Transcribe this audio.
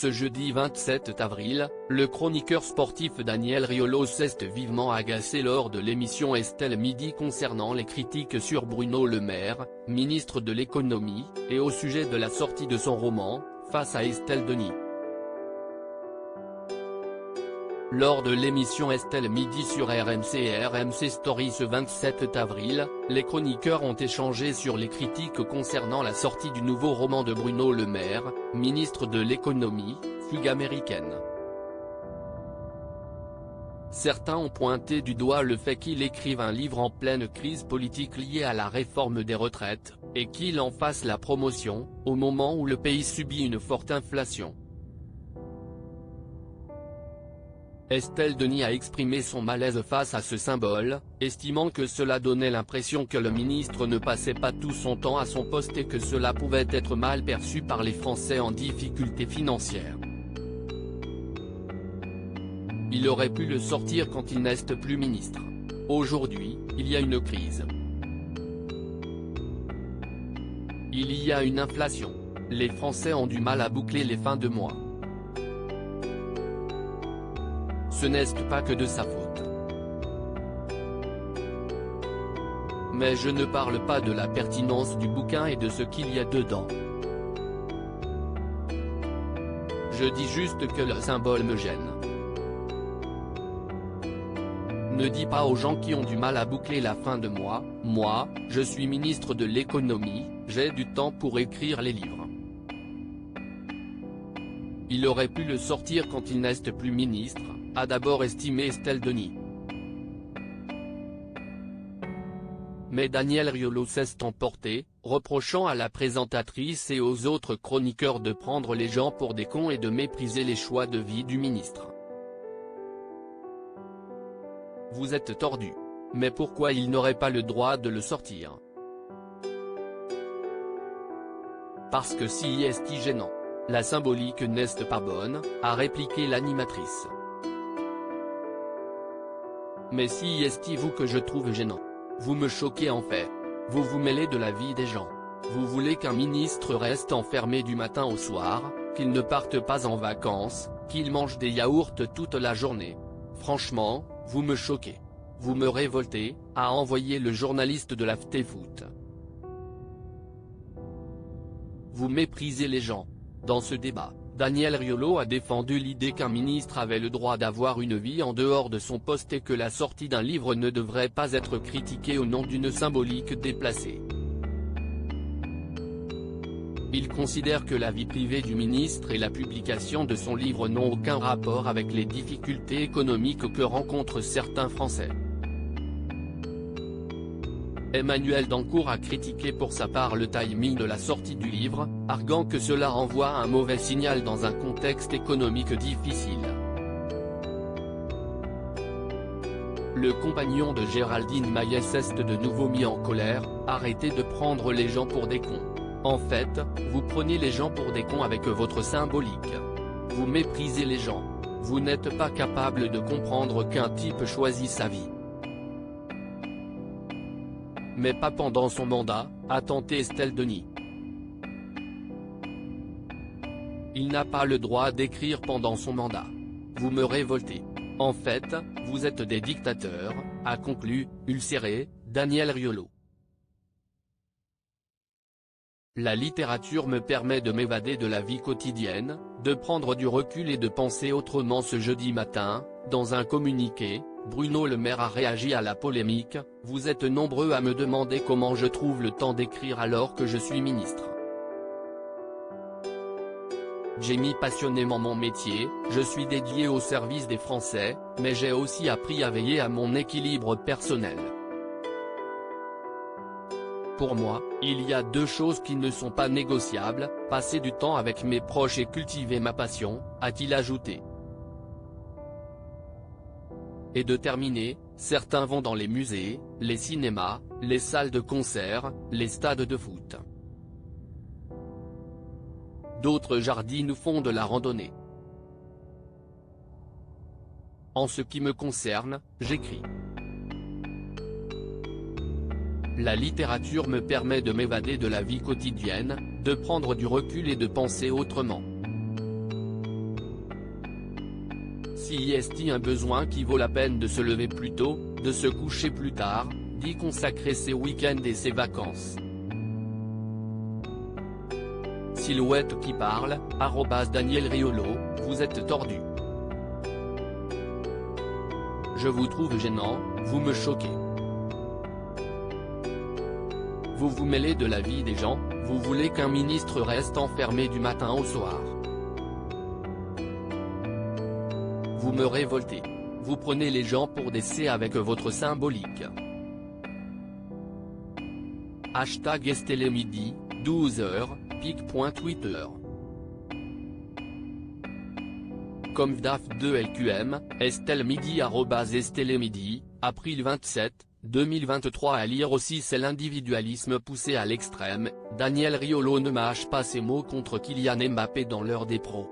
Ce jeudi 27 avril, le chroniqueur sportif Daniel Riolo s'est vivement agacé lors de l'émission Estelle Midi concernant les critiques sur Bruno Le Maire, ministre de l'économie, et au sujet de la sortie de son roman, Face à Estelle Denis. Lors de l'émission Estelle Midi sur RMC et RMC Story ce 27 avril, les chroniqueurs ont échangé sur les critiques concernant la sortie du nouveau roman de Bruno Le Maire, ministre de l'économie, Fugue américaine. Certains ont pointé du doigt le fait qu'il écrive un livre en pleine crise politique liée à la réforme des retraites, et qu'il en fasse la promotion, au moment où le pays subit une forte inflation. Estelle Denis a exprimé son malaise face à ce symbole, estimant que cela donnait l'impression que le ministre ne passait pas tout son temps à son poste et que cela pouvait être mal perçu par les Français en difficulté financière. Il aurait pu le sortir quand il n'est plus ministre. Aujourd'hui, il y a une crise. Il y a une inflation. Les Français ont du mal à boucler les fins de mois. Ce n'est pas que de sa faute. Mais je ne parle pas de la pertinence du bouquin et de ce qu'il y a dedans. Je dis juste que le symbole me gêne. Ne dis pas aux gens qui ont du mal à boucler la fin de mois, moi, je suis ministre de l'économie, j'ai du temps pour écrire les livres. Il aurait pu le sortir quand il n'est plus ministre, a d'abord estimé Estelle Denis. Mais Daniel Riolo s'est emporté, reprochant à la présentatrice et aux autres chroniqueurs de prendre les gens pour des cons et de mépriser les choix de vie du ministre. Vous êtes tordu. Mais pourquoi il n'aurait pas le droit de le sortir? Parce que si est gênant. La symbolique n'est pas bonne, a répliqué l'animatrice. Mais si est-vous que je trouve gênant? Vous me choquez en fait. Vous vous mêlez de la vie des gens. Vous voulez qu'un ministre reste enfermé du matin au soir, qu'il ne parte pas en vacances, qu'il mange des yaourts toute la journée. Franchement, vous me choquez. Vous me révoltez, a envoyé le journaliste de l'AFT-Foot. Vous méprisez les gens. Dans ce débat, Daniel Riolo a défendu l'idée qu'un ministre avait le droit d'avoir une vie en dehors de son poste et que la sortie d'un livre ne devrait pas être critiquée au nom d'une symbolique déplacée. Il considère que la vie privée du ministre et la publication de son livre n'ont aucun rapport avec les difficultés économiques que rencontrent certains Français. Emmanuel Dancourt a critiqué pour sa part le timing de la sortie du livre, arguant que cela envoie un mauvais signal dans un contexte économique difficile. Le compagnon de Géraldine Maillès est de nouveau mis en colère, arrêtez de prendre les gens pour des cons. En fait, vous prenez les gens pour des cons avec votre symbolique. Vous méprisez les gens. Vous n'êtes pas capable de comprendre qu'un type choisit sa vie. Mais pas pendant son mandat, a tenté Estelle Denis. Il n'a pas le droit d'écrire pendant son mandat. Vous me révoltez. En fait, vous êtes des dictateurs, a conclu, ulcéré, Daniel Riolo. La littérature me permet de m'évader de la vie quotidienne, de prendre du recul et de penser autrement. Ce jeudi matin, dans un communiqué, Bruno Le Maire a réagi à la polémique. Vous êtes nombreux à me demander comment je trouve le temps d'écrire alors que je suis ministre. J'aime passionnément mon métier, je suis dédié au service des Français, mais j'ai aussi appris à veiller à mon équilibre personnel. Pour moi, il y a deux choses qui ne sont pas négociables, passer du temps avec mes proches et cultiver ma passion, a-t-il ajouté. Et de terminer, certains vont dans les musées, les cinémas, les salles de concert, les stades de foot. D'autres jardinent ou font de la randonnée. En ce qui me concerne, j'écris. La littérature me permet de m'évader de la vie quotidienne, de prendre du recul et de penser autrement. Si est un besoin qui vaut la peine de se lever plus tôt, de se coucher plus tard, d'y consacrer ses week-ends et ses vacances. Silhouette qui parle, @Daniel Riolo, vous êtes tordu. Je vous trouve gênant, vous me choquez. Vous vous mêlez de la vie des gens, vous voulez qu'un ministre reste enfermé du matin au soir. Vous me révoltez. Vous prenez les gens pour des C avec votre symbolique. #STLMidi, 12h, pic.twitter. Convdaf2LQM, STLMidi @STLMidi, April 27, 2023. À lire aussi. C'est l'individualisme poussé à l'extrême. Daniel Riolo ne mâche pas ses mots contre Kylian Mbappé dans l'heure des pros.